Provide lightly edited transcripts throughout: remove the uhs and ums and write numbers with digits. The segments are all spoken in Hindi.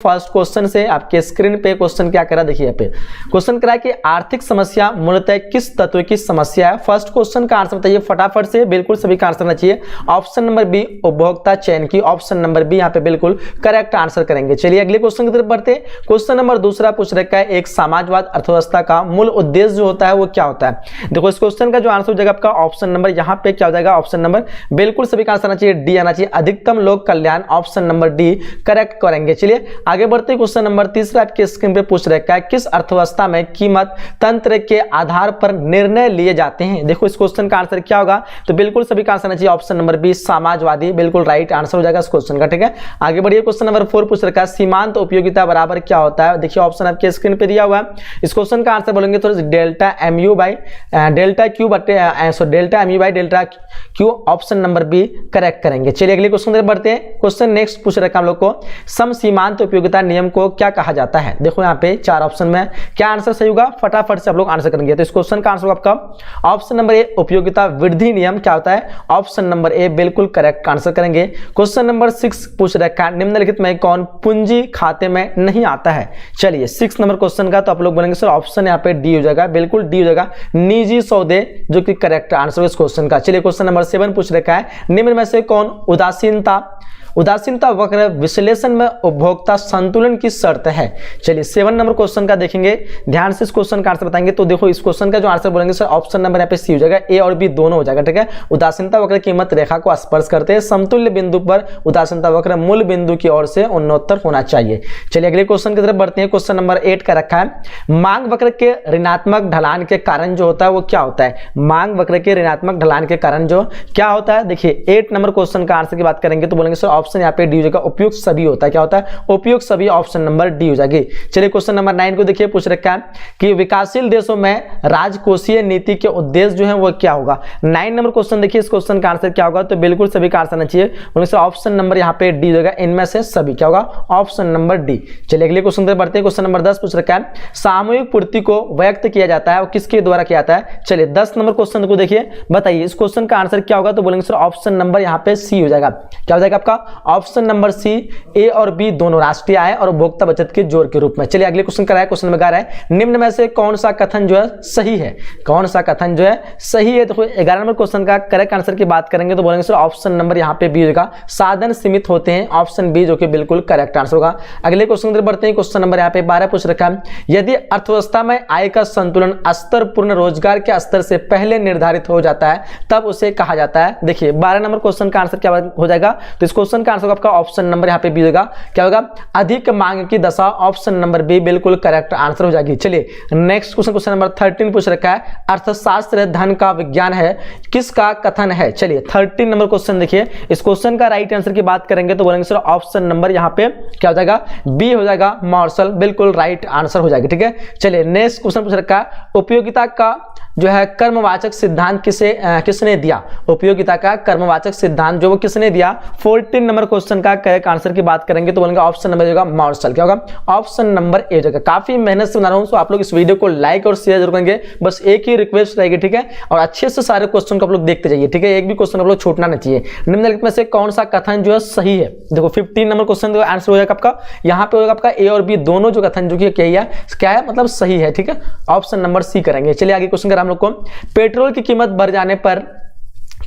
फर्स्ट क्वेश्चन से आपके स्क्रीन पे क्वेश्चन क्या करा, देखिए यहाँ पे क्वेश्चन करा कि आर्थिक समस्या मूलतः किस तत्व की समस्या है। फर्स्ट क्वेश्चन का आंसर बताइए फटाफट से, बिल्कुल सभी का आंसर आना चाहिए। ऑप्शन नंबर बी उपभोक्ता चयन की, ऑप्शन नंबर बी यहाँ पे बिल्कुल करेक्ट आंसर करेंगे। चलिए अगले क्वेश्चन की तरफ बढ़ते हैं। क्वेश्चन नंबर दूसरा पूछ रखा है एक समाजवाद अर्थव्यवस्था का मूल उद्देश्य जो होता है वो क्या होता है। देखो इस क्वेश्चन का जो आंसर हो जाएगा आपका ऑप्शन नंबर यहाँ पे क्या हो जाएगा, ऑप्शन नंबर बिल्कुल सभी का आंसर आना चाहिए डी आना चाहिए, अधिकतम लोक कल्याण, ऑप्शन नंबर डी करेक्ट करेंगे। चलिए आगे बढ़ते हैं। क्वेश्चन नंबर तीसरा आपके स्क्रीन पे पूछ रखा है किस अर्थव्यवस्था में कीमत तंत्र के आधार पर निर्णय लिए जाते हैं। देखो इस क्वेश्चन का आंसर क्या होगा, तो बिल्कुल सभी का आंसर आना चाहिए ऑप्शन नंबर बी समाजवादी, बिल्कुल राइट आंसर हो जाएगा इस क्वेश्चन का। ठीक है आगे बढ़िए। क्वेश्चन नंबर 4 पूछ रखा है सीमांत उपयोगिता बराबर क्या होता है। देखिए ऑप्शन आपके स्क्रीन पे दिया हुआ है, इस क्वेश्चन का आंसर बोलेंगे तो delta M U by delta Q delta M U by delta Q, option number B correct करेंगे। चलिए अगले क्वेश्चन की तरफ बढ़ते हैं। क्वेश्चन नेक्स्ट पूछ रखा है हम लोग को सम सीमांत उपयोगिता नियम को क्या कहा जाता है। देखो यहाँ पे 4 ऑप्शन में क्या आंसर सही होगा, फटाफट से आप लोग आंसर करेंगे। तो इस क्वेश्चन का आंसर आपका ऑप्शन नंबर ए उपयोगिता वृद्धि नियम क्या होता है, ऑप्शन नंबर ए बिल्कुल करेक्ट आंसर करेंगे। क्वेश्चन नंबर 6 पूछ रखा है निम्नलिखित में कौन पूंजी खाते में नहीं आता है। चलिए 6 नंबर क्वेश्चन का तो आप लोग बोलेंगे सर ऑप्शन यहाँ पे डी हो जाएगा, बिल्कुल डी हो जाएगा निजी सौदे, जो कि करेक्ट आंसर है इस क्वेश्चन का। चलिए क्वेश्चन नंबर 7 पूछ रखा है निम्न में से कौन उदासीनता वक्र विश्लेषण में उपभोक्ता संतुलन की शर्त है। चलिए 7 नंबर क्वेश्चन का देखेंगे, ध्यान से इस क्वेश्चन का आंसर बताएंगे। तो देखो इस क्वेश्चन का जो आंसर बोलेंगे सर ऑप्शन नंबर यहाँ पे सी हो जाएगा, ए और बी दोनों हो जाएगा। ठीक है उदासीनता वक्र कीमत रेखा को स्पर्श करते हैं, समतुल्य बिंदु पर उदासीनता वक्र मूल बिंदु की ओर से उन्नोत्तर होना चाहिए। चलिए अगले क्वेश्चन की तरफ बढ़ते हैं। क्वेश्चन नंबर 8 का रखा है मांग वक्र के ऋणात्मक ढलान के कारण जो होता है वो क्या होता है। मांग वक्र के ऋणात्मक ढलान के कारण जो क्या होता है, देखिए 8 नंबर क्वेश्चन का आंसर की बात करेंगे तो बोलेंगे सर ऑप्शन यहाँ पे डी हो जाएगा, उपयुक्त सभी होता है। क्या होता है, उपयुक्त सभी, ऑप्शन नंबर डी हो जाएगी। चलिए क्वेश्चन नंबर 9 को देखिए पूछ रखा है कि विकासशील देशों में राजकोषीय नीति के उद्देश्य जो है वो क्या होगा। 9 नंबर क्वेश्चन देखिए इस क्वेश्चन का आंसर क्या होगा, तो बिल्कुल सभी का आंसर आना चाहिए ऑप्शन नंबर यहाँ पे डी हो जाएगा, इनमें से सभी क्या होगा, ऑप्शन नंबर डी। चलिए अगले क्वेश्चन पर बढ़ते हैं। क्वेश्चन नंबर 10 पूछ रखा है सामूहिक पूर्ति को व्यक्त किया जाता है और किसके द्वारा किया जाता है। चलिए 10 नंबर क्वेश्चन को देखिए, बताइए इस क्वेश्चन का आंसर क्या होगा, तो बोलेंगे सर ऑप्शन नंबर यहाँ पे सी हो जाएगा। क्या हो जाएगा आपका ऑप्शन नंबर सी, ए और बी दोनों राष्ट्रीय आय और उपभोक्ता बचत के जोड़ के रूप में। चलिए अगले क्वेश्चन कराया, क्वेश्चन नंबर 11 है निम्न में से कौन सा कथन जो है सही है, कौन सा कथन जो है सही है। देखो 11 नंबर क्वेश्चन का करेक्ट आंसर की बात करेंगे तो बोलेंगे सर ऑप्शन नंबर यहाँ पे बी होगा, साधन सीमित होते हैं, ऑप्शन बी जो कि बिल्कुल करेक्ट आंसर होगा। अगले क्वेश्चन की तरफ बढ़ते हैं। क्वेश्चन नंबर यहाँ पे 12 पूछ रखा है यदि अर्थव्यवस्था में आय का संतुलन स्तर पूर्ण रोजगार के स्तर से पहले निर्धारित हो जाता है तब उसे कहा जाता है। देखिए 12 नंबर क्वेश्चन का आंसर क्या हो जाएगा, तो इस क्वेश्चन का आंसर आपका ऑप्शन नंबर यहाँ पे बी होगा, क्या होगा अधिक मांग की दशा, ऑप्शन नंबर बी बिल्कुल करेक्ट आंसर हो जाएगी। चलिए नेक्स्ट क्वेश्चन, क्वेश्चन नंबर 13 पूछ रखा है अर्थशास्त्र धन का विज्ञान है किसका कथन है। चलिए 13 नंबर क्वेश्चन देखिए, इस क्वेश्चन का राइट आंसर की बात करेंगे तो बोलेंगे सर ऑप्शन नंबर यहाँ पे क्या हो जाएगा, बी हो जाएगा मार्शल, बिल्कुल राइट आंसर हो जाएगी। ठीक है चलिए नेक्स्ट क्वेश्चन पूछ रखा है उपयोगिता का जो है कर्मवाचक सिद्धांत किसने दिया। उपयोगिता का कर्मवाचक सिद्धांत जो वो किसने दिया। 14 नंबर क्वेश्चन का करेक्ट आंसर की बात करेंगे तो बोलेंगे ऑप्शन नंबर होगा मार्शल, क्या होगा ऑप्शन नंबर ए होगा। काफी मेहनत से बना रहा हूं, तो आप लोग इस वीडियो को लाइक और शेयर जरूर करेंगे, बस एक ही रिक्वेस्ट रहेगी। ठीक है और अच्छे से सारे क्वेश्चन को आप लोग देखते जाइए। ठीक है एक भी क्वेश्चन आप लोग छूटना नहीं चाहिए। निम्नलिखित में से कौन सा कथन जो है सही है। देखो 15 नंबर क्वेश्चन का आंसर हो जाएगा आपका, यहाँ पे होगा आपका ए और बी दोनों जो कथन जो कि क्या है मतलब सही है। ठीक है ऑप्शन नंबर सी करेंगे। चलिए आगे क्वेश्चन कर हम लोग को पेट्रोल की कीमत बढ़ जाने पर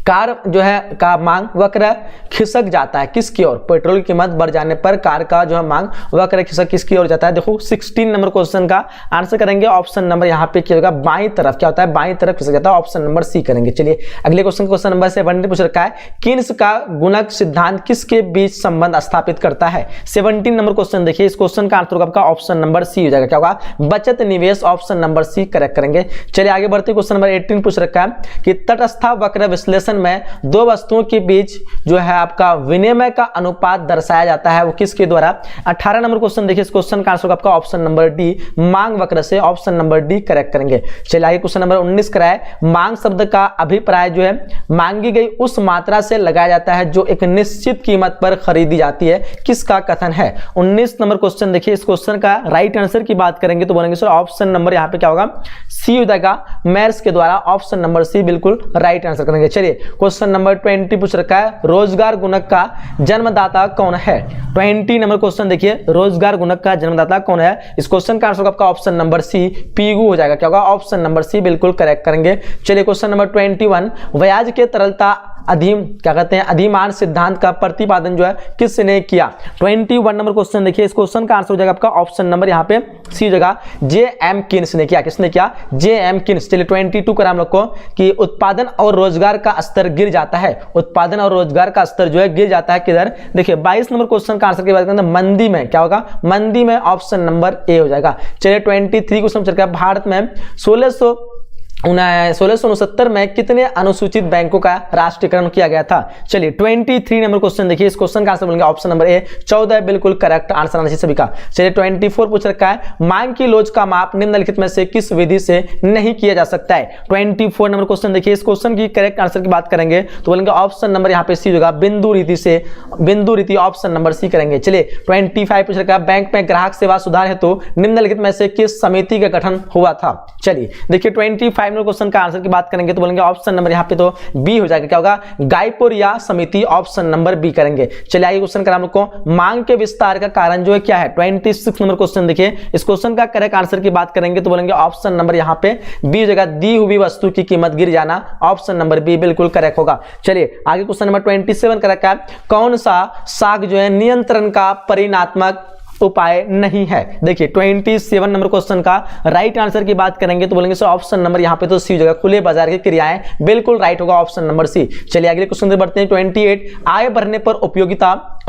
कार जो है का मांग वक्र खिसक जाता है किसकी ओर। पेट्रोल की कीमत बढ़ जाने पर कार का जो है मांग वक्र खिसक किसकी ओर जाता है। देखो 16 नंबर क्वेश्चन का आंसर करेंगे, ऑप्शन नंबर यहाँ पे क्या होगा बाईं तरफ, क्या होता है बाईं तरफ खिसक जाता है, ऑप्शन नंबर सी करेंगे। चलिए अगले क्वेश्चन नंबर 17 पूछ रखा है किन्स का गुणक सिद्धांत किसके बीच संबंध स्थापित करता है। 17 नंबर क्वेश्चन देखिए, इस क्वेश्चन का आंसर आपका ऑप्शन नंबर सी हो जाएगा, क्या होगा बचत निवेश, ऑप्शन नंबर सी करेक्ट करेंगे। चलिए आगे बढ़ते क्वेश्चन नंबर 18 पूछ रखा है कि तटस्थ वक्र विश्लेषण में दो वस्तुओं के बीच जो है आपका विनिमय का अनुपात दर्शाया जाता है वो किसके द्वारा। 18 नंबर क्वेश्चन देखिए, इस क्वेश्चन का आंसर आपका ऑप्शन नंबर डी मांग वक्र से, ऑप्शन नंबर डी करेक्ट करेंगे। चलिए आगे क्वेश्चन नंबर 19 कराए मांग शब्द का अभिप्राय जो है मांगी गई उस मात्रा से लगाया जाता है जो एक निश्चित कीमत पर खरीदी जाती है, किसका कथन है। 19 नंबर क्वेश्चन देखिए, इस क्वेश्चन का राइट आंसर की बात करेंगे तो बोलेंगे सर ऑप्शन नंबर यहाँ पे क्या होगा सी हो जाएगा मैर्स के द्वारा, ऑप्शन नंबर सी बिल्कुल राइट आंसर करेंगे। चलिए क्वेश्चन नंबर 20 पूछ रखा है, रोजगार गुणक का जन्मदाता कौन है। 20 नंबर क्वेश्चन देखिए, रोजगार गुणक का जन्मदाता कौन है। इस क्वेश्चन का आंसर होगा आपका ऑप्शन नंबर सी, पीगू हो जाएगा। क्या होगा, ऑप्शन नंबर सी बिल्कुल करेक्ट करेंगे। चलिए क्वेश्चन नंबर 21, ब्याज के तरलता क्या कहते हैं अधिमान सिद्धांत का प्रतिपादन जो है किसने किया। 21 नंबर क्वेश्चन देखिए, इस क्वेश्चन का आंसर हो जाएगा आपका ऑप्शन नंबर यहाँ पे सी जगह J.M. किन्स ने किया। किसने किया, J.M. किन्स। चलिए 22 करा हम लोग को कि उत्पादन और रोजगार का स्तर गिर जाता है, उत्पादन और रोजगार का स्तर जो है गिर जाता है किधर। देखिए 22 नंबर क्वेश्चन का आंसर की बात करें मंदी में, क्या होगा, मंदी में, ऑप्शन नंबर ए हो जाएगा। चलिए 23 क्वेश्चन चल रहा है, भारत में 1669 में कितने अनुसूचित बैंकों का राष्ट्रीयकरण किया गया था। चलिए 23 नंबर क्वेश्चन देखिए, इस क्वेश्चन का आंसर बोलेंगे ऑप्शन नंबर ए 14 बिल्कुल करेक्ट आंसर आना चाहिए सभी का। चलिए 24 पूछ रखा है, मांग की लोच का माप निम्नलिखित में से किस विधि से नहीं किया जा सकता है। 24 नंबर क्वेश्चन देखिए, इस क्वेश्चन की करेक्ट आंसर की बात करेंगे तो बोलेंगे ऑप्शन नंबर यहाँ पे सी होगा, बिंदु रीति से, बिंदु रीति, ऑप्शन नंबर सी करेंगे। चलिए 25 पूछ रखा है, बैंक में ग्राहक सेवा सुधार हेतु निम्नलिखित में से किस समिति का गठन हुआ था। चलिए देखिए 25 क्वेश्चन का आंसर की बात करेंगे तो बोलेंगे ऑप्शन नंबर यहाँ पे तो बी हो जाएगा। क्या होगा, गायपुर या समिति, ऑप्शन नंबर बी करेंगे। चलिए आगे क्वेश्चन करा हम लोग को, मांग के विस्तार का कारण जो है क्या है। 26 नंबर क्वेश्चन देखिए, इस क्वेश्चन का करेक्ट आंसर की बात करेंगे तो बोलेंगे ऑप्शन नंबर यहाँ पे बी हो जाएगा, दी हुई वस्तु की कीमत गिर जाना, ऑप्शन नंबर बी बिल्कुल करेक्ट होगा। चलिए आगे क्वेश्चन नंबर 27 करेक्ट है, कौन सा साख जो है नियंत्रण का परिणात्मक उपाय नहीं है। देखिए 27 नंबर क्वेश्चन का राइट आंसर की बात करेंगे तो बोलेंगे सर ऑप्शन नंबर यहाँ पे तो सी हो जाएगा, खुले बाजार की क्रियाएं, बिल्कुल राइट होगा ऑप्शन नंबर सी। चलिए अगले क्वेश्चन पे बढ़ते हैं। 28, आय बढ़ने पर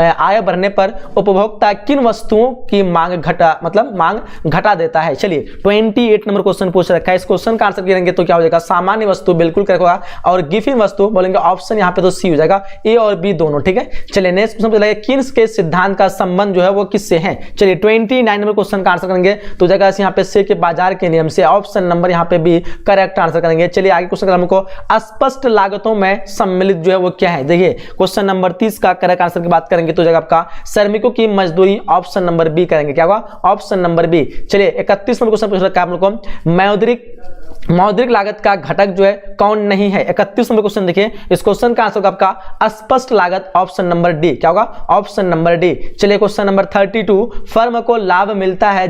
आय बढ़ने पर उपभोक्ता किन वस्तुओं की मांग घटा देता है। चलिए 28 नंबर क्वेश्चन पूछ रखा है, इस क्वेश्चन का आंसर करेंगे तो क्या हो जाएगा, सामान्य वस्तु बिल्कुल करेक्ट होगा, और गिफिन वस्तु बोलेंगे ऑप्शन यहाँ पे तो सी हो जाएगा, ए और बी दोनों। ठीक है, चलिए नेक्स्ट क्वेश्चन पे किन्स के सिद्धांत का संबंध जो है वो किससे है। चलिए 29 नंबर क्वेश्चन का आंसर करेंगे तो जगह यहाँ पे से के बाजार के नियम से, ऑप्शन नंबर यहाँ पे भी करेक्ट आंसर करेंगे। चलिए आगे क्वेश्चन हमको अस्पष्ट लागतों में सम्मिलित जो है वो क्या है। देखिए क्वेश्चन नंबर 30 का करेक्ट आंसर की बात करेंगे तो जगह आपका श्रमिकों की मजदूरी, ऑप्शन नंबर बी करेंगे। क्या होगा, ऑप्शन नंबर बी। चलिए 31 नंबर क्वेश्चन पूछ रखा है हम लोग को, मौद्रिक लागत का घटक जो है कौन नहीं है। 31 नंबर क्वेश्चन देखिए, इस क्वेश्चन का आंसर होगा आपका स्पष्ट लागत, ऑप्शन नंबर डी। क्या होगा, ऑप्शन नंबर डी। चलिए क्वेश्चन नंबर 32, फर्म को लाभ मिलता है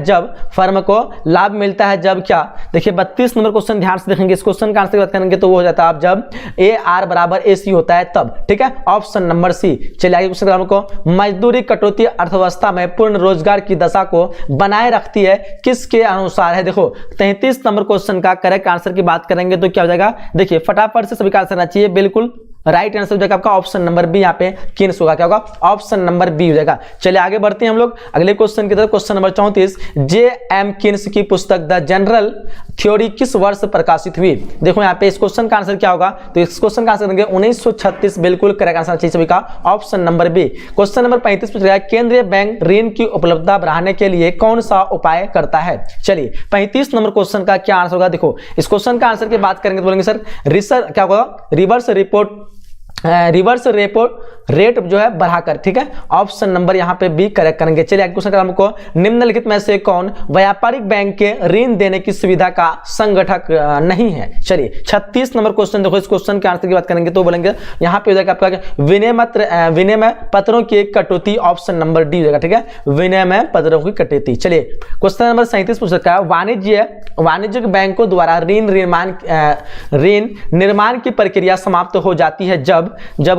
जब क्या। देखिए 32 नंबर क्वेश्चन ध्यान से देखेंगे, इस क्वेश्चन का आंसर बात करेंगे तो वो हो जाता है आप जब ए आर बराबर ए सी होता है तब। ठीक है, ऑप्शन नंबर सी। चलिए आगे क्वेश्चन हमको, मजदूरी कटौती अर्थव्यवस्था में पूर्ण रोजगार की दशा को बनाए रखती है किसके अनुसार है। देखो 33 नंबर क्वेश्चन का करेक्ट आंसर की बात करेंगे तो क्या हो जाएगा, देखिए फटाफट से सभी का आंसर आना चाहिए, बिल्कुल राइट आंसर हो जाएगा आपका ऑप्शन नंबर बी, यहाँ पे किन्स होगा। क्या होगा, ऑप्शन नंबर बी हो जाएगा। चलिए आगे बढ़ते हैं हम लोग अगले क्वेश्चन की तरफ। Question number 34, J.M. किन्स की पुस्तक द जनरल थ्योरी किस वर्ष प्रकाशित हुई। देखो यहाँ पे इस क्वेश्चन का आंसर क्या होगा, तो इस क्वेश्चन का आंसर देंगे 1936, बिल्कुल करेक्ट आंसर चाहिए सभी का, option number B. Question number 35 पूछ रहा है, केंद्रीय बैंक ऋण की उपलब्धता बढ़ाने के लिए कौन सा उपाय करता है। चलिए 35 नंबर क्वेश्चन का क्या आंसर होगा। देखो इस क्वेश्चन का आंसर की बात करेंगे तो बोलेंगे सर क्या होगा, रिवर्स रेपो रेट जो है बढ़ाकर। ठीक है, ऑप्शन नंबर यहाँ पे बी करेक्ट करेंगे। चलिए अगले क्वेश्चन हमको, निम्नलिखित में से कौन व्यापारिक बैंक के ऋण देने की सुविधा का संगठक नहीं है। चलिए 36 नंबर क्वेश्चन देखो, इस क्वेश्चन के आंसर की बात करेंगे तो बोलेंगे यहाँ पे हो जाएगा आपका विनिमय पत्रों की कटौती, ऑप्शन नंबर डी हो जाएगा। ठीक है, विनिमय पत्रों की कटौती। चलिए क्वेश्चन नंबर 37 पूछ रखा है, वाणिज्यिक बैंकों द्वारा ऋण निर्माण की प्रक्रिया समाप्त हो जाती है जब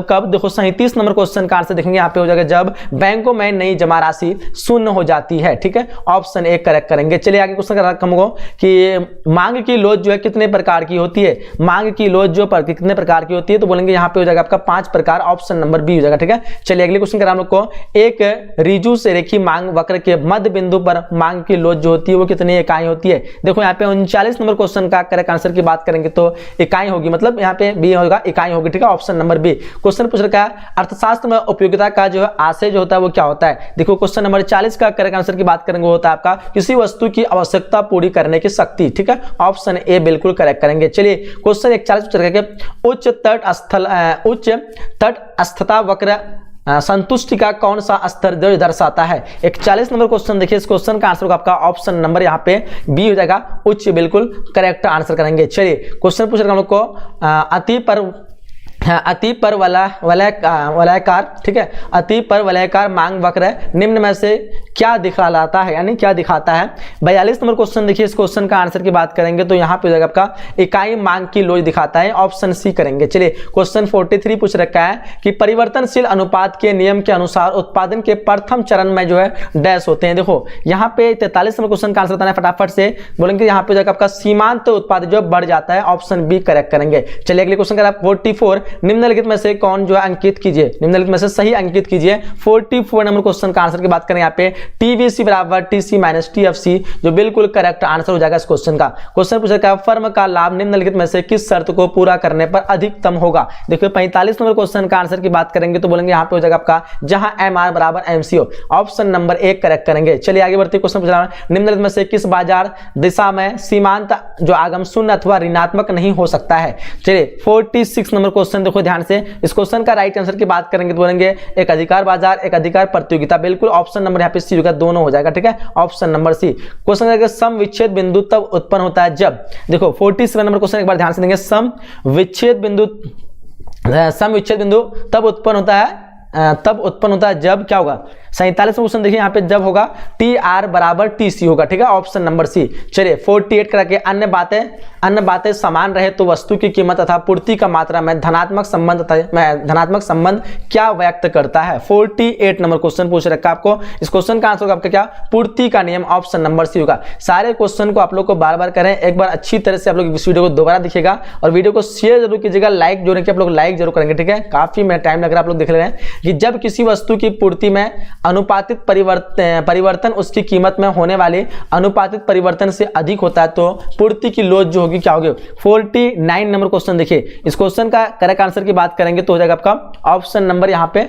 कब। देखो 37 नंबर क्वेश्चन का आंसर देखेंगे यहाँ पे हो जाएगा, जब बैंकों में नई जमा राशि शून्य हो जाती है। ठीक है, ऑप्शन ए करेक्ट करेंगे। चलिए आगे क्वेश्चन हमको कि मांग की लोच जो है कितने प्रकार की होती है। मांग की लोच जो कितने प्रकार की होती है तो बोलेंगे यहाँ पे हो जाएगा आपका 5 प्रकार, ऑप्शन नंबर बी हो जाएगा। ठीक है, चलिए अगले क्वेश्चन हम लोग को, एक रिजु से रेखी मांग वक्र के मध्य बिंदु पर मांग की लोच जो होती है वो कितनी इकाई होती है। देखो यहाँ पे 39 नंबर क्वेश्चन का करेक्ट आंसर की बात करेंगे तो इकाई होगी, मतलब यहाँ पे बी होगा, इकाई होगी। ठीक है, ऑप्शन नंबर बी। क्वेश्चन पूछ रखा है, अर्थशास्त्र में उपयोगिता का जो है आशय जो होता है वो क्या होता है। देखो क्वेश्चन नंबर 40 का करेक्ट आंसर की बात करेंगे होता है आपका किसी वस्तु की आवश्यकता पूरी करने की शक्ति। ठीक है, ऑप्शन ए बिल्कुल करेक्ट करेंगे। चलिए क्वेश्चन 41 पूछ रखा है, उच्च तटस्थता वक्र संतुष्टि का कौन सा स्तर दर्शाता है। 41 नंबर क्वेश्चन देखिए, इस क्वेश्चन का आंसर होगा आपका ऑप्शन नंबर यहाँ पे बी हो जाएगा, उच्च, बिल्कुल करेक्ट आंसर करेंगे। चलिए क्वेश्चन पूछ रखा हम लोग को, हाँ, अति पर वलयाकार, ठीक है, अति पर वलयाकार मांग वक्र निम्न में से क्या दिखलाता है, यानी क्या दिखाता है। 42 नंबर क्वेश्चन देखिए, इस क्वेश्चन का आंसर की बात करेंगे तो यहाँ पे हो जाएगा आपका इकाई मांग की लोच दिखाता है, ऑप्शन सी करेंगे। चलिए क्वेश्चन 43 पूछ रखा है कि परिवर्तनशील अनुपात के नियम के अनुसार उत्पादन के प्रथम चरण में जो है डैश होते हैं। देखो यहाँ पे 43 नंबर क्वेश्चन का आंसर बताना है, फटाफट से बोलेंगे। यहाँ पे जाकर आपका सीमांत उत्पादन जो बढ़ जाता है, ऑप्शन बी करेक्ट करेंगे। चलिए अगले क्वेश्चन का 44 निम्नलिखित में से कौन जो है अंकित कीजिए, निम्नलिखित में से सही अंकित कीजिए। 44 नंबर क्वेश्चन का आंसर की बात करें यहाँ पे टीवीसी बराबर टीसी माइनस टीएफसी, जो बिल्कुल करेक्ट आंसर हो जाएगा इस क्वेश्चन का। क्वेश्चन पूछा क्या फर्म का लाभ निम्नलिखित में से किस शर्त को पूरा करने पर अधिकतम होगा। देखिए 45 नंबर क्वेश्चन का आंसर की बात करेंगे तो बोलेंगे यहाँ पे हो जाएगा आपका जहां एमआर बराबर एमसीओ, ऑप्शन नंबर 1 करेक्ट करेंगे। चलिए आगे बढ़ते क्वेश्चन पूछ रहा है निम्नलिखित में से किस बाजार दिशा में सीमांत जो आगम शून्य अथवा ऋणात्मक नहीं हो सकता है। चलिए 46 नंबर क्वेश्चन देखो ध्यान से, इस क्वेश्चन का राइट आंसर की बात करेंगे तो बोलेंगे एक अधिकार बाजार, एक अधिकार प्रतियोगिता, बिल्कुल ऑप्शन नंबर यहाँ पे सी होगा, दोनों हो जाएगा, ठीक है, ऑप्शन नंबर सी। क्वेश्चन करेंगे सम विच्छेद बिंदु तब उत्पन्न होता है जब, देखो 47 नंबर क्वेश्चन एक बार ध्यान से देंगे, सम विच्छेद बिंदु तब उत्पन्न होता है जब क्या होगा। 47 क्वेश्चन देखिए यहाँ पे जब होगा टी आर बराबर टी सी होगा, ठीक है, ऑप्शन नंबर सी। चलिए 48 करा के अन्य बातें समान रहे तो वस्तु की कीमत तथा पूर्ति का मात्रा में धनात्मक संबंध क्या व्यक्त करता है। 48 नंबर क्वेश्चन पूछ रखा है आपको, इस क्वेश्चन का आंसर होगा आपका क्या, पूर्ति का नियम, ऑप्शन नंबर सी होगा। सारे क्वेश्चन को आप लोग को बार बार करें, एक बार अच्छी तरह से आप लोग इस वीडियो को दोबारा देखिएगा और वीडियो को शेयर जरूर कीजिएगा, लाइक जो है कि आप लोग लाइक जरूर करेंगे, ठीक है, काफी में टाइम लग रहा है, आप लोग देख रहे हैं कि जब किसी वस्तु की पूर्ति में अनुपातित परिवर्तन उसकी कीमत में होने वाले अनुपातित परिवर्तन से अधिक होता है तो पूर्ति की लोच जो होगी क्या होगी। 49 नंबर क्वेश्चन देखिए, इस क्वेश्चन का करेक्ट आंसर की बात करेंगे तो हो जाएगा आपका ऑप्शन नंबर यहाँ पे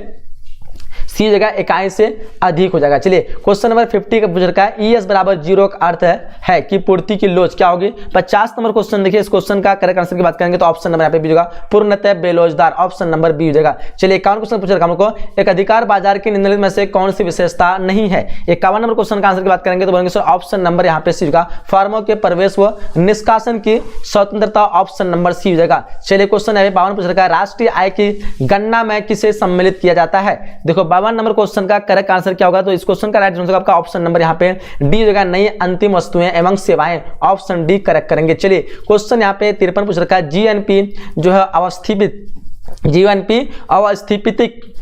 सी जगह इकाई से अधिक हो जाएगा। चलिए क्वेश्चन नंबर 50 का पूछ रखा है ES बराबर 0 का अर्थ है कि पूर्ति की लोच क्या होगी। 50 नंबर क्वेश्चन देखिए, इस क्वेश्चन का करेक्ट आंसर की बात करेंगे तो ऑप्शन नंबर यहाँ पे बी होगा, पूर्णतः बेलोजदार, ऑप्शन नंबर बी हो जाएगा। चलिए 51 क्वेश्चन पूछ रखा हमको, एक अधिकार बाजार की निम्नलिखित में से कौन सी विशेषता नहीं है। 51 नंबर क्वेश्चन का आंसर की बात करेंगे तो बोलेंगे सर ऑप्शन नंबर यहाँ पे सी होगा, फर्मों के प्रवेश व निष्कासन की स्वतंत्रता, ऑप्शन नंबर सी हो जाएगा। चलिए क्वेश्चन 52 पूछ रखा है राष्ट्रीय आय की गणना में किसे सम्मिलित किया जाता है। देखो 52 नंबर क्वेश्चन का करेक्ट आंसर क्या होगा, तो इस क्वेश्चन का राइट आंसर आपका ऑप्शन नंबर यहाँ पे डी जगह नई अंतिम वस्तुएं एवं सेवाएं, ऑप्शन डी करेक्ट करेंगे। चलिए क्वेश्चन यहाँ पे 53 पूछ रखा है जीएनपी जो है अवस्थिति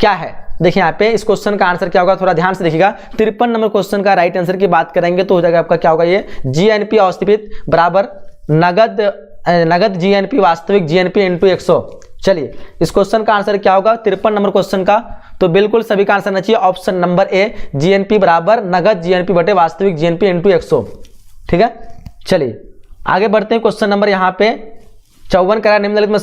क्या है। देखिए यहाँ पे इस क्वेश्चन का आंसर क्या होगा, थोड़ा ध्यान से देखिएगा। 53 नंबर क्वेश्चन का राइट आंसर की बात करेंगे तो हो जाएगा आपका क्या होगा, ये जीएनपी अवस्थित बराबर नगद जीएनपी वास्तविक जीएनपी इंटू 100। चलिए इस क्वेश्चन का आंसर क्या होगा 53 नंबर क्वेश्चन का, तो बिल्कुल सभी का आंसर आना चाहिए ऑप्शन नंबर ए, जीएनपी बराबर नगद जीएनपी बटे वास्तविक जीएनपी इंटू 100, ठीक है। चलिए आगे बढ़ते हैं, क्वेश्चन नंबर यहाँ पे 54 करा, निम्नलिखित में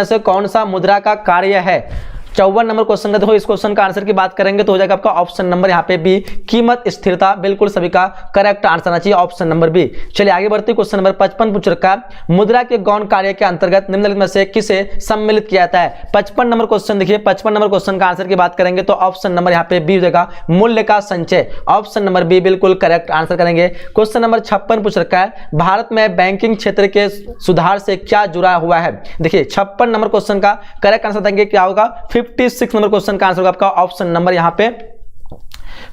से कौन सा मुद्रा का कार्य है। 54 नंबर क्वेश्चन का देखो, इस क्वेश्चन का आंसर की बात करेंगे तो हो जाएगा आपका ऑप्शन नंबर यहाँ पे बी, कीमत स्थिरता, बिल्कुल सभी का करेक्ट आंसर आना चाहिए ऑप्शन नंबर बी। चलिए आगे बढ़ते हैं, क्वेश्चन नंबर 55 पूछ रखा है मुद्रा के गौण कार्य के अंतर्गत निम्नलिखित में से किसे सम्मिलित किया जाता है। 55 नंबर क्वेश्चन देखिए, 55 नंबर क्वेश्चन का आंसर की बात करेंगे तो ऑप्शन नंबर यहाँ पे बी हो जाएगा, मूल्य का संचय, ऑप्शन नंबर बी बिल्कुल करेक्ट आंसर करेंगे। क्वेश्चन नंबर 56 पूछ रखा है भारत में बैंकिंग क्षेत्र के सुधार से क्या जुड़ा हुआ है। देखिए 56 नंबर क्वेश्चन का करेक्ट आंसर देंगे क्या होगा, 56 नंबर क्वेश्चन का आंसर होगा आपका ऑप्शन नंबर यहां पे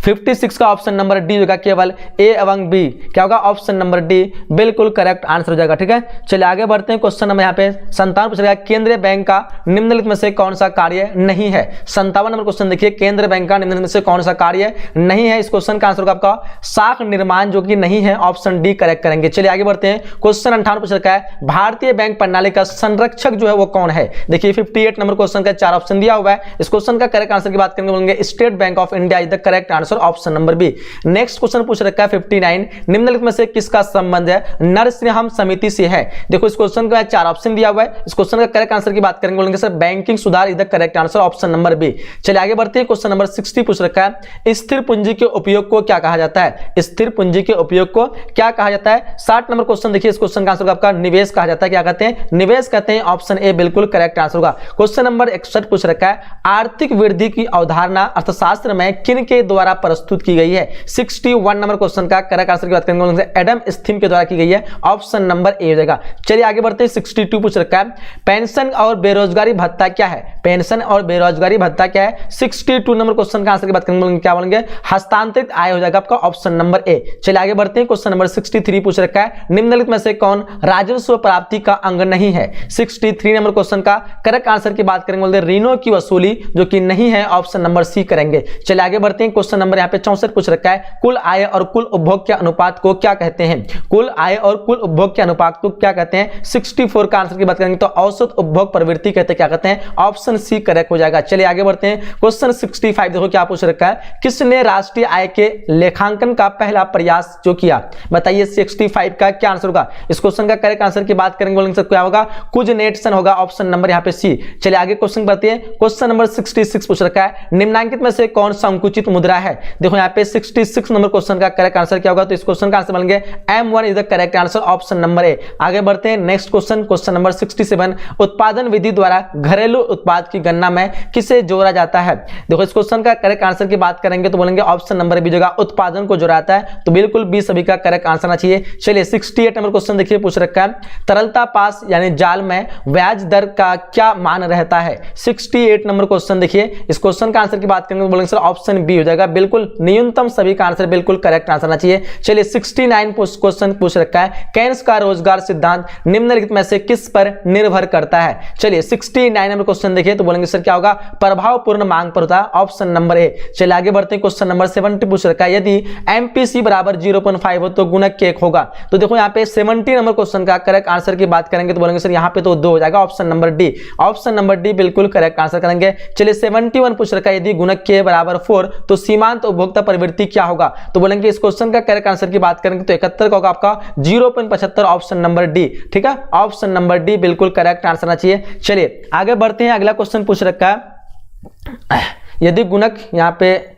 56 का ऑप्शन नंबर डी होगा, केवल ए एवं बी क्या होगा, ऑप्शन नंबर डी बिल्कुल करेक्ट आंसर हो जाएगा, ठीक है। चलिए आगे बढ़ते हैं, क्वेश्चन नंबर यहाँ पे 57 पूछ रहा है केंद्रीय बैंक का निम्नलिखित में से कौन सा कार्य नहीं है। 57 नंबर क्वेश्चन देखिए, केंद्रीय बैंक का निम्नलिखित में से कौन सा कार्य नहीं है। इस क्वेश्चन का आंसर होगा आपका शाख निर्माण, जो कि नहीं है, ऑप्शन डी करेक्ट करेंगे। चलिए आगे बढ़ते हैं, क्वेश्चन 58 पूछ रखा है भारतीय बैंक प्रणाली का संरक्षक जो है वो कौन है। देखिए 58 नंबर क्वेश्चन का 4 ऑप्शन दिया हुआ है, इस क्वेश्चन का करेक्ट आंसर की बात करेंगे बोलेंगे State Bank of India is the correct answer, option number B. Next question पूछ रखा है 59 निम्नलिखित में से किसका संबंध है नरसिंहम समिति से है। देखो इस क्वेश्चन का 4 ऑप्शन दिया हुआ है, इस क्वेश्चन का करेक्ट आंसर की बात करेंगे बोलेंगे सर बैंकिंग सुधार is the correct answer, option number B. चलिए आगे बढ़ते हैं, क्वेश्चन नंबर 60 पूछ रखा है स्थिर पूंजी के उपयोग को क्या कहा जाता है। स्थिर पूंजी के उपयोग को क्या कहा जाता है। 60 नंबर क्वेश्चन देखिए, इस क्वेश्चन का आंसर आपका निवेश कहा जाता है, क्या कहते हैं, निवेश कहते हैं, ऑप्शन ए बिल्कुल करेक्ट आंसर होगा। क्वेश्चन नंबर 61 पूछ रखा है आर्थिक वृद्धि की अवधारणा अर्थशास्त्र में किन के द्वारा प्रस्तुत की गई है? 61 नंबर क्वेश्चन का करेक्ट आंसर की बात करेंगे एडम स्मिथ के द्वारा की गई है, ऑप्शन नंबर ए हो जाएगा। चलिए आगे बढ़ते हैं। 62 पूछ रखा है, पेंशन और बेरोजगारी भत्ता क्या है? पेंशन और बेरोजगारी भत्ता क्या है? 62 नंबर क्वेश्चन का आंसर की बात करेंगे, क्या बोलेंगे? हस्तांतरित आय हो जाएगा आपका, ऑप्शन नंबर ए। चलिए आगे बढ़ते हैं। क्वेश्चन नंबर 63 पूछ रखा है, निम्नलिखित में से कौन राजस्व प्राप्ति का अंग नहीं है? 63 नंबर क्वेश्चन का करेक्ट आंसर की बात करेंगे, बोलते ऋणों की वसूली, जो कि नहीं है, ऑप्शन नंबर सी करेंगे। चलिए आगे बढ़ते हैं। क्वेश्चन नंबर यहाँ पे 64 पूछ रखा है, कुल आय और कुल उपभोग के अनुपात को क्या कहते हैं? कुल आय और कुल उपभोग के अनुपात को क्या कहते हैं? 64 का आंसर की बात करेंगे तो औसत उपभोग प्रवृत्ति कहते हैं, क्या कहते हैं? ऑप्शन सी करेक्ट हो जाएगा। चलिए आगे बढ़ते हैं। क्वेश्चन 65 देखो क्या पूछ रखा है, किसने राष्ट्रीय आय के लेखांकन का पहला प्रयास जो किया? बताइए 65 का क्या आंसर होगा? इस क्वेश्चन का करेक्ट आंसर की बात करेंगे, बोलेंगे क्या होगा? कुजनेटसन होगा, ऑप्शन नंबर यहाँ पे सी। चलिए आगे क्वेश्चन बढ़ते हैं। क्वेश्चन नंबर 66 पूछ रखा है, निम्नलिखित में से कौन संकुचित मुद्रा है? देखो यहाँ पे 66 नंबर क्वेश्चन का करेक्ट आंसर क्या होगा? तो इस क्वेश्चन का आंसर बनेंगे M1 is the correct answer, option number A. आगे बढ़ते हैं। नेक्स्ट क्वेश्चन, क्वेश्चन नंबर 67, उत्पादन विधि द्वारा घरेलू उत्पाद की गणना में किसे जोड़ा जाता है? देखो इस क्वेश्चन का करेक्ट आंसर की बात करेंगे तो बोलेंगे ऑप्शन नंबर बी, जगह उत्पादन को जोड़ाता है, तो बिल्कुल बी सभी का करेक्ट आंसर आना चाहिए। चलिए 68 नंबर क्वेश्चन देखिए पूछ रखा है, तरलता पास यानी जाल में ब्याज दर का क्या मान रहता है? 68 नंबर क्वेश्चन देखिए, इस क्वेश्चन का आंसर की बात करेंगे तो बोलेंगे सर ऑप्शन बी हो जाएगा, बिल्कुल न्यूनतम सभी का आंसर बिल्कुल करेक्ट आंसर आना चाहिए। चलिए 69 क्वेश्चन पूछ रखा है, केन्स का रोजगार सिद्धांत निम्नलिखित में से किस पर निर्भर करता है? चलिए 69 नंबर क्वेश्चन देखिए तो बोलेंगे सर क्या होगा? प्रभावपूर्ण मांग पर होता है, ऑप्शन नंबर ए। चलिए आगे बढ़ते हैं। क्वेश्चन नंबर 70 पूछ रखा है, यदि एमपीसी बराबर 0.5 हो तो गुणक क्या होगा? तो देखो यहाँ पे 70 नंबर क्वेश्चन का करेक्ट आंसर की बात करेंगे तो बोलेंगे सर यहाँ पे तो 2 हो जाएगा, option number D. Option number D बिल्कुल करेक्ट आंसर करेंगे। चलिए 71 पूछ रखा है, यदि गुणक के बराबर 4 तो सीमांत उपभोक्ता प्रवृत्ति क्या होगा? तो बोलेंगे इस क्वेश्चन का करेक्ट आंसर की बात करेंगे तो 71 का होगा आपका 0.75, ऑप्शन नंबर डी। ठीक है, ऑप्शन नंबर डी बिल्कुल करेक्ट आंसर आना चाहिए। चलिए आगे बढ़ते हैं। अगला क्वेश्चन पूछ रखा है, यदि गुणक यहाँ पे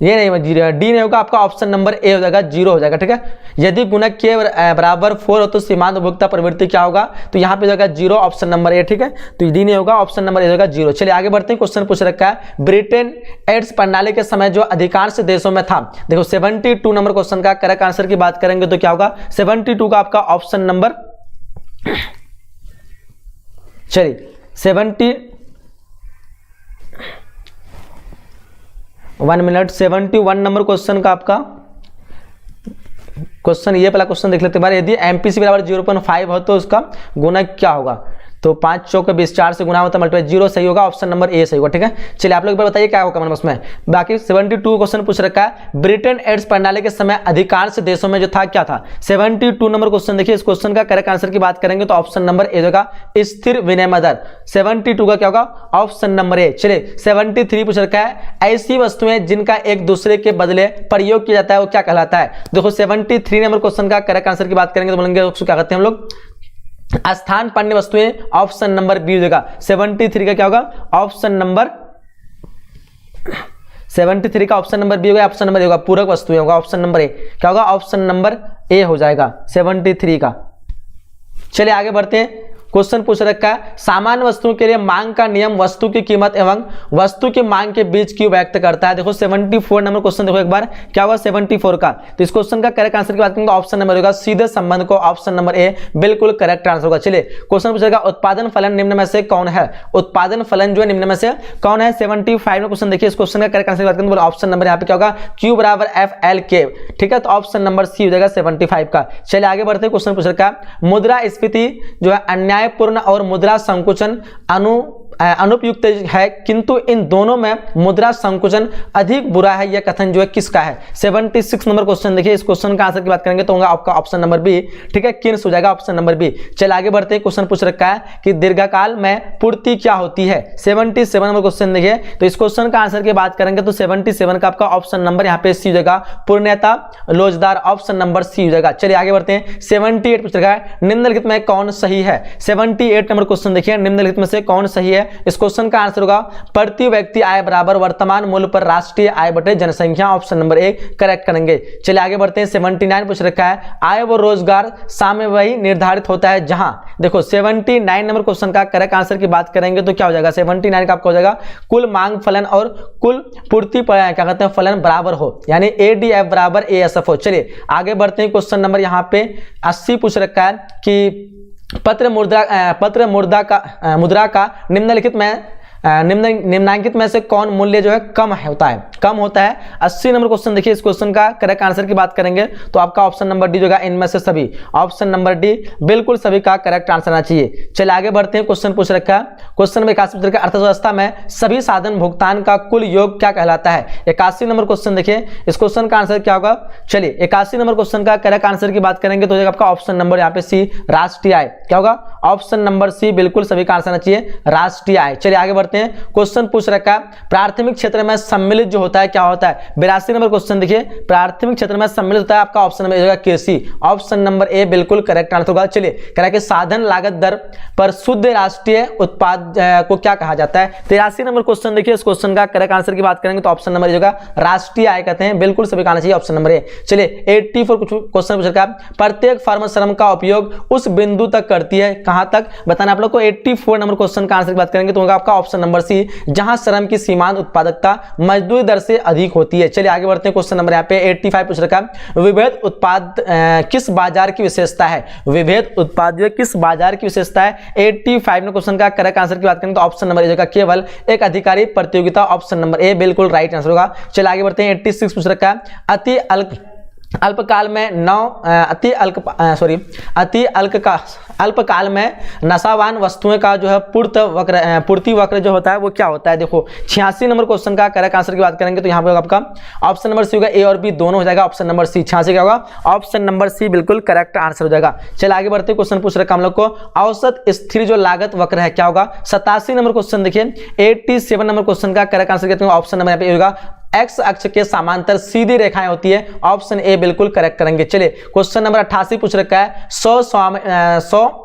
ये नहीं डी नहीं होगा आपका, ऑप्शन नंबर ए हो जाएगा, 0 हो जाएगा। ठीक है, यदि गुणक के बराबर 4 हो तो सीमांत उपभोक्ता प्रवृत्ति क्या होगा? तो यहाँ पे जाएगा 0, ऑप्शन नंबर ए। ठीक है, तो डी नहीं होगा, ऑप्शन नंबर ए होगा 0। चलिए आगे बढ़ते हैं। क्वेश्चन पूछ रखा है, ब्रिटेन एड्स प्रणाली के समय जो अधिकांश देशों में था, देखो 72 नंबर क्वेश्चन का करेक्ट आंसर की बात करेंगे तो क्या होगा? 72 का आपका ऑप्शन नंबर, चलिए 71 नंबर क्वेश्चन का आपका क्वेश्चन, ये पहला क्वेश्चन देख लेते हैं। यदि एमपीसी बराबर 0.5 हो तो उसका गुणक क्या होगा? तो 5 चौके 20, 4 से गुना होता है मल्टीप्लाई, 0 सही होगा, ऑप्शन नंबर ए सही होगा। ठीक है, चलिए आप लोग बताइए क्या होगा कमेंट बॉक्स में। बाकी 72 क्वेश्चन पूछ रखा है, ब्रिटेन एड्स प्रणाली के समय अधिकांश देशों में जो था क्या था? 72 नंबर क्वेश्चन देखिए, इस क्वेश्चन का करेक्ट आंसर की बात करेंगे तो ऑप्शन नंबर ए होगा, स्थिर विनिमय दर। 72 का क्या होगा? Option number A. चलिए 73 पूछ रखा है, ऐसी वस्तुएं जिनका एक दूसरे के बदले प्रयोग किया जाता है वो क्या कहलाता है? देखो 73 नंबर क्वेश्चन का करेक्ट आंसर की बात करेंगे तो बोलेंगे उसको क्या कहते हैं हम लोग? स्थान पान्य वस्तुएं, ऑप्शन नंबर बी हो जाएगा। 73 का क्या होगा? ऑप्शन नंबर 73 का ऑप्शन नंबर बी होगा, ऑप्शन नंबर ए होगा, पूरक वस्तुएं होगा, ऑप्शन नंबर ए। क्या होगा? ऑप्शन नंबर ए हो जाएगा 73 का। चलिए आगे बढ़ते हैं। क्वेश्चन पूछ रखा है, सामान्य वस्तुओं के लिए मांग का नियम वस्तु की कीमत एवं वस्तु की मांग के बीच की व्यक्त करता है। देखो 74 नंबर क्वेश्चन देखो एक बार, क्या हुआ 74 का? तो इस क्वेश्चन का करेक्ट आंसर की बात करेंगे ऑप्शन नंबर होगा, सीधे संबंध को, ऑप्शन नंबर ए बिल्कुल करेक्ट आंसर होगा। चलिए क्वेश्चन पूछेगा, उत्पादन फलन निम्न में से कौन है? उत्पादन फलन जो है निम्न में से कौन है? 75 में क्वेश्चन देखिए, इस क्वेश्चन का करेक्ट आंसर की बात करेंगे ऑप्शन नंबर यहाँ पे क्या होगा? Q बराबर FLK। ठीक है, तो ऑप्शन नंबर सी हो जाएगा 75 का। चलिए आगे बढ़ते हैं। क्वेश्चन पूछ रखा है, मुद्रास्फीति जो है अन्यायपूर्ण और मुद्रा संकुचन अनुपयुक्त है, किंतु इन दोनों में मुद्रा संकुचन अधिक बुरा है, यह कथन जो है किसका है? 76 नंबर क्वेश्चन देखिए, इस क्वेश्चन का आंसर की बात करेंगे तो होगा आपका ऑप्शन नंबर बी। ठीक है, किन्स हो जाएगा, ऑप्शन नंबर बी। चलिए आगे बढ़ते हैं। क्वेश्चन पूछ रखा है कि दीर्घकाल में पूर्ति क्या होती है? 77 नंबर क्वेश्चन देखिए, तो इस क्वेश्चन का आंसर की बात करेंगे तो 77 का आपका ऑप्शन नंबर यहाँ पे सी हो जाएगा, पूर्णता लोजदार, ऑप्शन नंबर सी हो जाएगा। चलिए आगे बढ़ते हैं। 78 पूछ रखा है, निम्नलिखित में कौन सही है? 78 नंबर क्वेश्चन देखिए, निम्नलिखित में से कौन सही है? है, इस क्वेश्चन का आंसर होगा प्रति व्यक्ति आय बराबर वर्तमान मूल्य पर राष्ट्रीय आय बटे जनसंख्या, ऑप्शन नंबर ए करेक्ट करेंगे। चलिए आगे बढ़ते हैं। 79 पूछ रखा है आय व रोजगार साम्यवस्था निर्धारित होता है जहां, देखो 79 नंबर क्वेश्चन का करेक्ट आंसर की बात करेंगे तो क्या हो जाएगा, 79 का आपका हो जाएगा कुल मांग फलन और कुल पूर्ति क्या कहते हैं फलन बराबर हो, यानी ADF बराबर ASF हो। चलिए आगे बढ़ते हैं। क्वेश्चन नंबर यहाँ पे 80 पूछ रखा है कि पत्र मुद्रा का निम्नलिखित में निम्नांकित में से कौन मूल्य जो है कम होता है 80 नंबर क्वेश्चन देखिए। इस क्वेश्चन का करेक्ट आंसर की बात करेंगे तो आपका ऑप्शन नंबर डी जो है इनमें से सभी, ऑप्शन नंबर डी बिल्कुल सभी का करेक्ट आंसर आना चाहिए। चलिए आगे बढ़ते हैं। क्वेश्चन पूछ रखा है, क्वेश्चन नंबर 81 पूछ रखा है अर्थव्यवस्था में सभी साधन भुगतान का कुल योग क्या कहलाता है। 81 नंबर क्वेश्चन देखिए, इस क्वेश्चन का आंसर क्या होगा। चलिए 81 नंबर क्वेश्चन का करेक्ट आंसर की बात करेंगे तो आपका ऑप्शन नंबर यहाँ पे सी राष्ट्रीय आय, क्या होगा ऑप्शन नंबर सी बिल्कुल सभी का आंसर आना चाहिए राष्ट्रीय आय। चलिए आगे बढ़ते हैं। क्वेश्चन पूछ रखा है प्राथमिक क्षेत्र में सम्मिलित जो होता है क्या होता है। 82 नंबर क्वेश्चन देखिए, प्राथमिक क्षेत्र में सम्मिलित होता है आपका ऑप्शन नंबर होगा कृषि, ऑप्शन नंबर ए बिल्कुल करेक्ट आंसर होगा। चलिए कह रहा है कि साधन लागत दर पर शुद्ध राष्ट्रीय उत्पाद को क्या कहा जाता है। 83 नंबर क्वेश्चन देखिए, इस क्वेश्चन का करेक्ट आंसर की बात करेंगे तो ऑप्शन नंबर होगा राष्ट्रीय आय कहते हैं, बिल्कुल सभी का आना चाहिए ऑप्शन नंबर ए। चलिए 84 क्वेश्चन पूछ रखा है प्रत्येक फर्म श्रम का उपयोग उस बिंदु तक करती है, कहां तक बताना आप लोग को। 84 नंबर क्वेश्चन का आंसर की बात करेंगे तो होगा आपका ऑप्शन नंबर सी जहां श्रम की सीमांत उत्पादकता मजदूरी दर से अधिक होती है। चलिए आगे बढ़ते हैं। क्वेश्चन नंबर यहाँ पे 85 पूछ रखा है विभेद उत्पाद किस बाजार की विशेषता है। विभेद उत्पाद जो किस बाजार की विशेषता है। 85 में क्वेश्चन का करेक्ट आंसर की बात करें तो ऑप्शन नंबर ए केवल एक अधिकारी प्रतियोगिता, ऑप्शन नंबर ए बिल्कुल राइट आंसर होगा। चलिए आगे बढ़ते हैं। 86 पूछ रखा है अति अल्पकाल में नशावान वस्तुएं का जो है पूर्ति वक्र जो होता है वो क्या होता है। देखो 86 नंबर क्वेश्चन का करेक्ट आंसर की बात करेंगे तो यहाँ पे आपका ऑप्शन नंबर सी होगा, ए और बी दोनों हो जाएगा ऑप्शन नंबर सी। 86 क्या होगा ऑप्शन नंबर सी बिल्कुल करेक्ट आंसर हो जाएगा। चलिए आगे बढ़ते। क्वेश्चन पूछ रखा हम लोग को औसत स्थिर जो लागत वक्र है क्या होगा। 87 नंबर क्वेश्चन देखिए। 87 नंबर क्वेश्चन का करेक्ट आंसर कहते हैं ऑप्शन नंबर यहाँ पे होगा एक्स अक्ष के समांतर सीधी रेखाएं होती है, ऑप्शन ए बिल्कुल करेक्ट करेंगे। चलिए क्वेश्चन नंबर 88 पूछ रखा है 100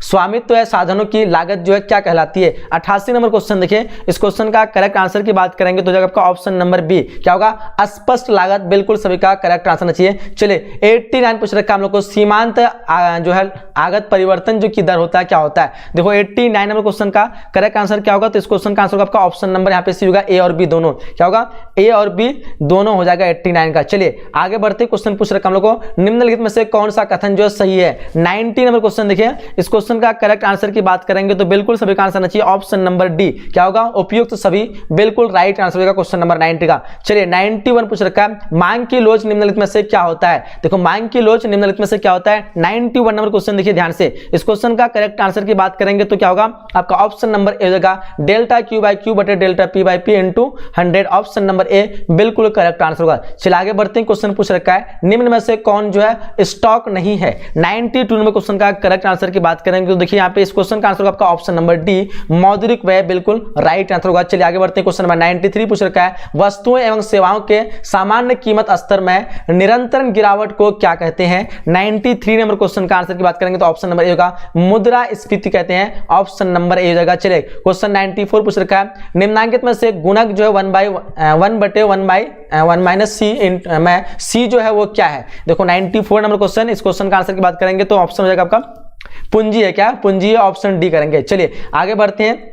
स्वामित्व है साधनों की लागत जो है क्या कहलाती है। 88 नंबर क्वेश्चन देखिए, इस क्वेश्चन का करेक्ट आंसर की बात करेंगे तो आपका ऑप्शन नंबर बी क्या होगा अस्पष्ट लागत, बिल्कुल सभी का करेक्ट आंसर चाहिए। चलिए 89 पूछ रखा है हम लोग को सीमांत जो है आगत परिवर्तन जो की दर होता है क्या होता है। देखो 89 नंबर क्वेश्चन का करेक्ट आंसर क्या होगा, तो इस क्वेश्चन का आंसर होगा आपका ऑप्शन नंबर यहाँ पे सी होगा, ए और बी दोनों क्या होगा ए और बी दोनों हो जाएगा 89 का। चलिए आगे बढ़ते। क्वेश्चन पूछ रखा हम लोग को निम्नलिखित में से कौन सा कथन जो सही है। 90 नंबर क्वेश्चन देखिए, इस क्वेश्चन का करेक्ट आंसर की बात करेंगे तो बिल्कुल सभी का आंसर आना चाहिए ऑप्शन नंबर डी क्या होगा उपयुक्त तो सभी, बिल्कुल राइट आंसर होगा क्वेश्चन नंबर 90 का। चलिए 91 पूछ रखा है मांग की लोच निम्नलिखित में से क्या होता है। देखो मांग की लोच निम्नलिखित में से क्या होता है। 91 नंबर क्वेश्चन देखिए ध्यान से, इस क्वेश्चन का करेक्ट आंसर की बात करेंगे तो क्या होगा आपका ऑप्शन नंबर ए होगा डेल्टा क्यू बाई क्यू बटे delta P by P into 100, option number A बिल्कुल करेक्ट आंसर होगा। चलिए आगे बढ़ते हैं। क्वेश्चन पूछ रखा है निम्न में से कौन जो है स्टॉक नहीं है। 92 नंबर क्वेश्चन का करेक्ट आंसर की बात करेंगे तो देखिए यहाँ पे इस क्वेश्चन का आंसर आपका ऑप्शन नंबर डी मौद्रिक व्यय, बिल्कुल राइट आंसर होगा। चलिए आगे बढ़ते हैं। क्वेश्चन नंबर 93 पूछ रखा है वस्तुएं एवं सेवाओं के सामान्य कीमत स्तर में निरंतर गिरावट को क्या कहते हैं। 93 नंबर क्वेश्चन का आंसर की बात करेंगे तो ऑप्शन नंबर ए होगा मुद्रास्फीति कहते हैं, ऑप्शन नंबर ए हो जाएगा। चलिए क्वेश्चन 94 पूछ रखा है निम्नांकित में से गुणक जो है 1/1 माइनस सी में सी जो है वो क्या है। देखो 94 नंबर क्वेश्चन, इस क्वेश्चन का आंसर की बात करेंगे तो ऑप्शन हो जाएगा आपका पूंजी है, क्या पूंजी है, ऑप्शन डी करेंगे। चलिए आगे बढ़ते हैं।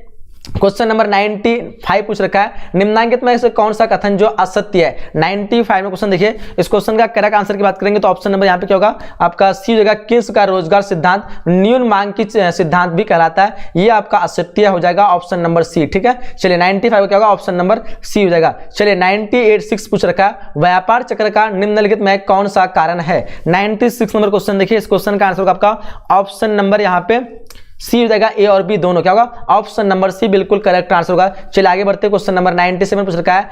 क्वेश्चन नंबर 95 पूछ रखा है निम्नांकित में से कौन सा कथन जो असत्य है। 95 में क्वेश्चन देखिए, इस क्वेश्चन का करेक्ट आंसर की बात करेंगे तो ऑप्शन नंबर यहाँ पे क्या होगा आपका सी जगह किस का रोजगार सिद्धांत न्यून मांग की सिद्धांत भी कहलाता है, ये आपका असत्य हो जाएगा ऑप्शन नंबर सी। ठीक है, चलिए 95 क्या होगा ऑप्शन नंबर सी हो जाएगा। चलिए 98 पूछ रखा है व्यापार चक्र का निम्नलिखित में कौन सा कारण है। 96 नंबर क्वेश्चन देखिए, इस क्वेश्चन का आंसर होगा आपका ऑप्शन नंबर यहाँ पे सी हो जाएगा, ए और बी दोनों क्या होगा ऑप्शन नंबर सी बिल्कुल करेक्ट आंसर होगा। चलिए आगे बढ़ते हैं। क्वेश्चन नंबर 97 पूछ रखा है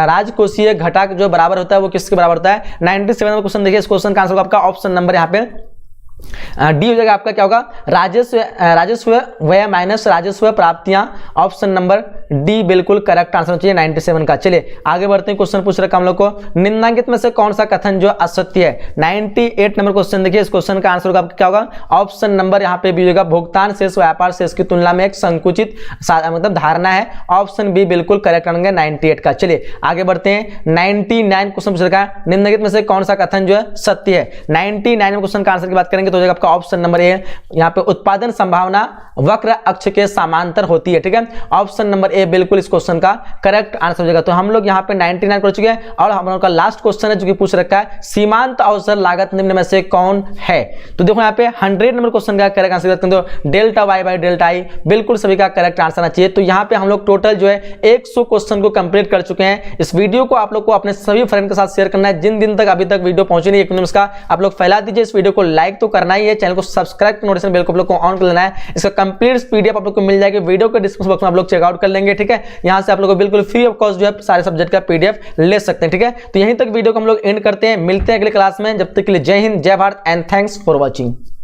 राजकोषीय घटक जो बराबर होता है वो किसके बराबर होता है। 97 नंबर क्वेश्चन देखिए, इस क्वेश्चन का आंसर होगा आपका ऑप्शन नंबर यहाँ पे डी हो जाएगा आपका क्या होगा, राजस्व व्यय माइनस राजस्व प्राप्तियां। ऑप्शन नंबर डी बिल्कुल करेक्ट आंसर चाहिए 97 का। चलिए आगे बढ़ते हैं, क्वेश्चन पूछ रखा हम लोग को, निम्नलिखित में से कौन सा कथन जो असत्य है। 98 नंबर क्वेश्चन देखिए, इस क्वेश्चन का आंसर होगा क्या होगा, ऑप्शन नंबर यहाँ पे बी होगा, भुगतान शेष व्यापार शेष की तुलना में एक संकुचित मतलब धारणा है। ऑप्शन बी बिल्कुल करेक्ट आएंगे 98 का। चलिए आगे बढ़ते हैं, 99 क्वेश्चन पूछ रखा है, निम्नलिखित में से कौन सा कथन जो है सत्य है। 99 क्वेश्चन का आंसर की बात करेंगे तो आपका ऑप्शन नंबर ए, यहाँ पे उत्पादन संभावना वक्र अक्ष के समांतर होती है, ठीक है। ऑप्शन नंबर ए बिल्कुल इस क्वेश्चन का करेक्ट आंसर हो जाएगा। तो हम लोग यहाँ पे 99 कर चुके हैं और हम लोग का लास्ट क्वेश्चन है जो कि पूछ रखा है, सीमांत अवसर लागत निम्न में से कौन है। तो देखो यहाँ पे 100 नंबर क्वेश्चन का करेक्ट आंसर करते हैं तो delta Y by delta I बिल्कुल सभी का करेक्ट आंसर आना चाहिए। तो यहाँ पे हम लोग टोटल जो है 100 क्वेश्चन को कंप्लीट कर चुके हैं। इस वीडियो को आप लोग को अपने सभी फ्रेंड के साथ शेयर करना है, जिन दिन तक अभी तक वीडियो पहुंची नहीं 1 मिनट का आप लोग फैला दीजिए। इस वीडियो को लाइक तो करना ही है, चैनल को सब्सक्राइब नोटिफिकेशन बेल को आप लोग को ऑन कर लेना है। इसका कंप्लीट पीडीएफ आप लोग को मिल जाएगी, वीडियो के डिस्क्रिप्शन बॉक्स में आप लोग चेकआउट कर लेंगे, ठीक है। यहां से आप लोग को बिल्कुल फ्री ऑफ कॉस्ट जो है सारे सब्जेक्ट का पीडीएफ ले सकते हैं, ठीक है। तो यहीं तक वीडियो को हम लोग एंड करते हैं, मिलते हैं अगले क्लास में। जब तक के लिए जय हिंद, जय Bharat and thanks for watching.